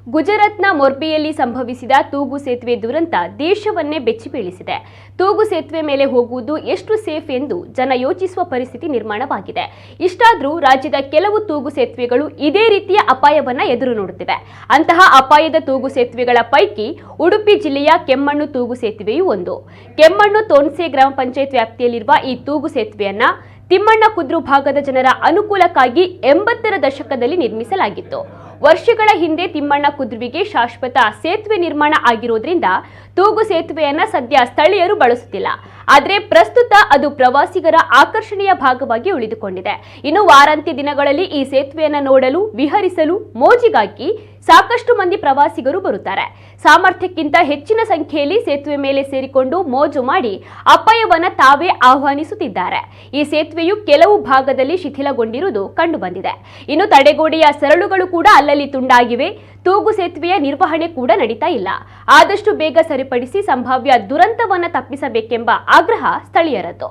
ಗುಜರಾತ್ನ ಮೊರ್ಬಿಯಲ್ಲಿ ಸಂಭವಿಸಿದ ತೂಗು ಸೇತುವೆ ದುರಂತ ದೇಶವನ್ನೇ ಬೆಚ್ಚಿ ಬೀಳಿಸಿದೆ. ತೂಗು ಸೇತುವೆ ಮೇಲೆ ಹೋಗುವುದು ಎಷ್ಟು ಸೇಫ್ ಎಂದು ಜನ ಯೋಚಿಸುವ ಪರಿಸ್ಥಿತಿ ನಿರ್ಮಾಣವಾಗಿದೆ. ಇಷ್ಟಾದರೂ ರಾಜ್ಯದ ಕೆಲವು ತೂಗು ಸೇತುವೆಗಳು ಇದೇ ರೀತಿಯ ಅಪಾಯವನ್ನ ಎದುರು ನೋಡುತ್ತಿವೆ. ಅಂತಹ ಅಪಾಯದ ತೂಗು ಸೇತುವೆಗಳ ಪೈಕಿ ಉಡುಪಿ ಜಿಲ್ಲೆಯ ಕೆಮ್ಮಣ್ಣು ತೂಗು ಸೇತುವೆಯೂ ಒಂದು. ಕೆಮ್ಮಣ್ಣು ತೋನ್ಸೆ ಗ್ರಾಮ ಪಂಚಾಯತ್ ವ್ಯಾಪ್ತಿಯಲ್ಲಿರುವ ಈ ತೂಗು ಸೇತುವೆಯನ್ನ ತಿಮ್ಮಣ್ಣ ಕುದ್ರು ಭಾಗದ ಜನರ ಅನುಕೂಲಕ್ಕಾಗಿ 80ರ ದಶಕದಲ್ಲಿ ನಿರ್ಮಿಸಲಾಗಿತ್ತು. ವರ್ಷಗಳ ಹಿಂದೆ ತಿಮ್ಮಣ್ಣ ಕುದ್ರುವಿಗೆ ಶಾಶ್ವತ ಸೇತುವೆ ನಿರ್ಮಾಣ ಆಗಿರೋದ್ರಿಂದ ತೂಗು ಸೇತುವೆಯನ್ನ ಸದ್ಯ ಸ್ಥಳೀಯರು ಬಳಸುತ್ತಿಲ್ಲ. ಆದರೆ ಪ್ರಸ್ತುತ ಅದು ಪ್ರವಾಸಿಗರ ಆಕರ್ಷಣೆಯ ಭಾಗವಾಗಿ ಉಳಿದುಕೊಂಡಿದೆ. ಇನ್ನು ವಾರಾಂತ್ಯ ದಿನಗಳಲ್ಲಿ ಈ ಸೇತುವೆಯನ್ನ ನೋಡಲು, ವಿಹರಿಸಲು, ಮೋಜಿಗಾಗಿ ಸಾಕಷ್ಟು ಮಂದಿ ಪ್ರವಾಸಿಗರು ಬರುತ್ತಾರೆ. ಸಾಮರ್ಥ್ಯಕ್ಕಿಂತ ಹೆಚ್ಚಿನ ಸಂಖ್ಯೆಯಲ್ಲಿ ಸೇತುವೆ ಮೇಲೆ ಸೇರಿಕೊಂಡು ಮೋಜು ಮಾಡಿ ಅಪಾಯವನ್ನ ತಾವೇ ಆಹ್ವಾನಿಸುತ್ತಿದ್ದಾರೆ. ಈ ಸೇತುವೆಯು ಕೆಲವು ಭಾಗದಲ್ಲಿ ಶಿಥಿಲಗೊಂಡಿರುವುದು ಕಂಡುಬಂದಿದೆ. ಇನ್ನು ತಡೆಗೋಡೆಯ ಸರಳುಗಳು ಕೂಡ ಅಲ್ಲಲ್ಲಿ ತುಂಡಾಗಿವೆ. ತೂಗು ಸೇತುವೆಯ ನಿರ್ವಹಣೆ ಕೂಡ ನಡೀತಾ ಇಲ್ಲ. ಆದಷ್ಟು ಬೇಗ ಸರಿಪಡಿಸಿ ಸಂಭಾವ್ಯ ದುರಂತವನ್ನ ತಪ್ಪಿಸಬೇಕೆಂಬ ಆಗ್ರಹ ಸ್ಥಳೀಯರದ್ದು.